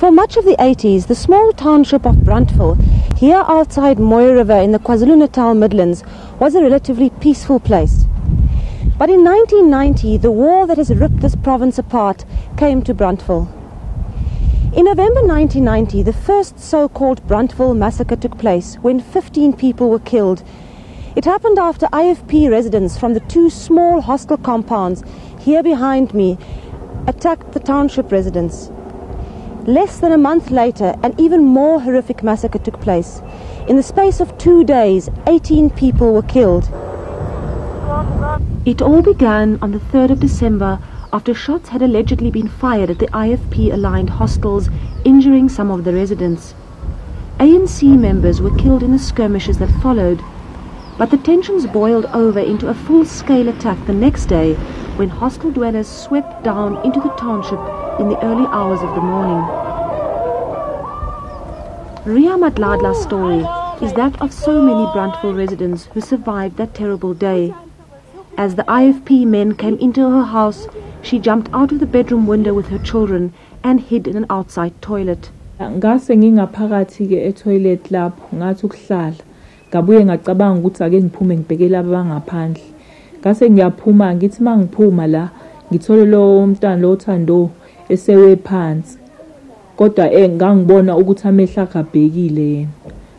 For much of the 80s, the small township of Bruntville, here outside Mooiriver in the KwaZulu-Natal midlands, was a relatively peaceful place. But in 1990, the war that has ripped this province apart came to Bruntville. In November 1990, the first so-called Bruntville massacre took place when 15 people were killed. It happened after IFP residents from the two small hostel compounds here behind me attacked the township residents. Less than a month later, an even more horrific massacre took place. In the space of 2 days, 18 people were killed. It all began on the 3rd of December after shots had allegedly been fired at the IFP-aligned hostels, injuring some of the residents. ANC members were killed in the skirmishes that followed. But the tensions boiled over into a full-scale attack the next day when hostel dwellers swept down into the township in the early hours of the morning. Ria Madladla's story is that of so many Bruntville residents who survived that terrible day. As the IFP men came into her house, she jumped out of the bedroom window with her children and hid in an outside toilet. Ngase ngingaphakathi ke etoilet lapho ngathi ukuhlala. Ngabuye ngacabanga ukuthi ake ngiphume ngibheke laba bangaphandle. Ngase ngiyaphuma ngithi mangiphuma la ngithole lo mntwana lo Thando esewe phansi. Kodwa ngangibona ukuthi amehla akabhekile yena.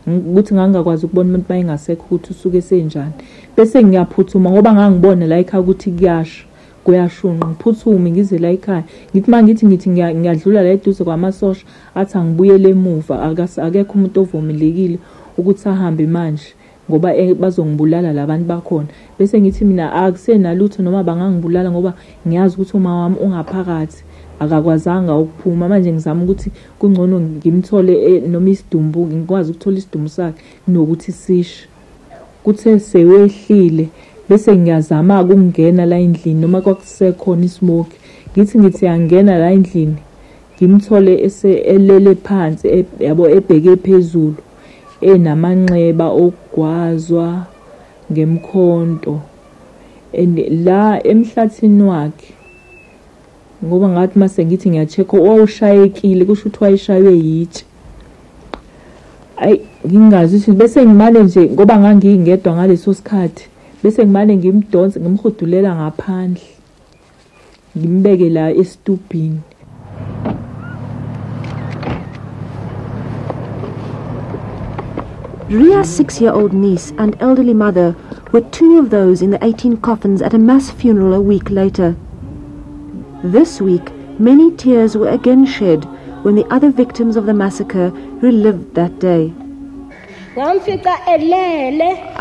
Ukuthi ngangakwazi ukubona umuntu mayengasekho ukuthi usuke senjani. Bese ngiyaphuthuma ngoba ngangibona la ekhaya ukuthi kuyasha. Kuyashunqa ngiphuthume ngize la ekhaya. Ngithi mangithi ngiyadlula la eduze kwamasosha athi angibuyele emuva akekho umuntu ovumelekile ukuthi ahambe manje ngoba bazongibulala labantu bakhona. Bese ngithi mina akusenalutho noma bangangibulala ngoba ngiyazi ukuthi uma wami ungaphakathi akakwazanga ukuphuma. Manje ngizama ukuthi kungcono ngimthole noma isidumbu ngikwazi ukuthola isidumbu sakhe nokuthi sishe. Kuthe sewehlile bese ngiyazama ukungena la endlini noma kwakusekhona ismoke. Ngithi angena la endlini ngimthole elele phansi yabo ebheke phezulu enamanxeba ogwazwa ngemkhonto la emhlathini wakhe ngoba ngathi mase ngithi ngiyachecka wawushayekile kusho ukuthi wayeshaywe yitshe. Ngingazi ukuthi bese ngimane nje ngoba ngangingedwa ngaleso sikhathi bese ngimane ngimdonse ngimhudulela ngaphandle ngimbeke la estubhini. Ria's 6-year-old niece and elderly mother were two of those in the 18 coffins at a mass funeral a week later. This week, many tears were again shed when the other victims of the massacre relived that day. I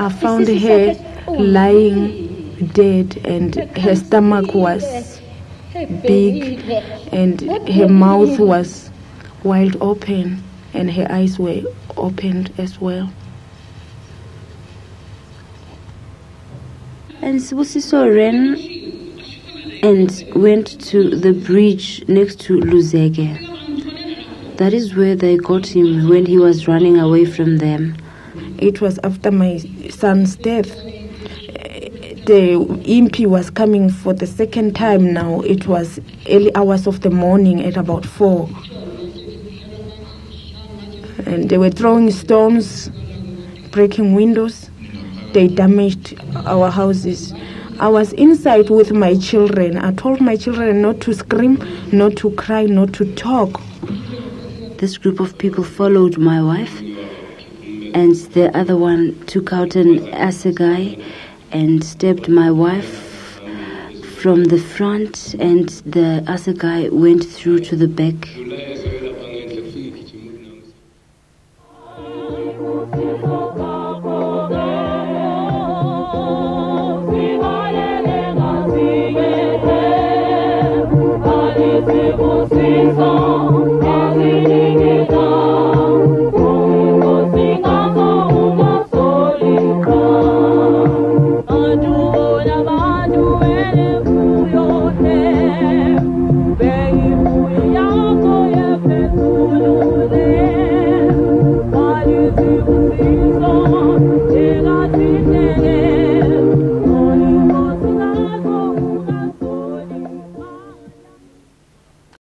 found her lying dead and her stomach was big and her mouth was wide open and her eyes were opened as well. And Sibusiso ran and went to the bridge next to Luzege. That is where they got him when he was running away from them. It was after my son's death. The impi was coming for the second time now. It was early hours of the morning at about 4. And they were throwing stones, breaking windows. They damaged our houses. I was inside with my children. I told my children not to scream, not to cry, not to talk. This group of people followed my wife, and the other one took out an assegai and stabbed my wife from the front, and the assegai went through to the back. Sibusiso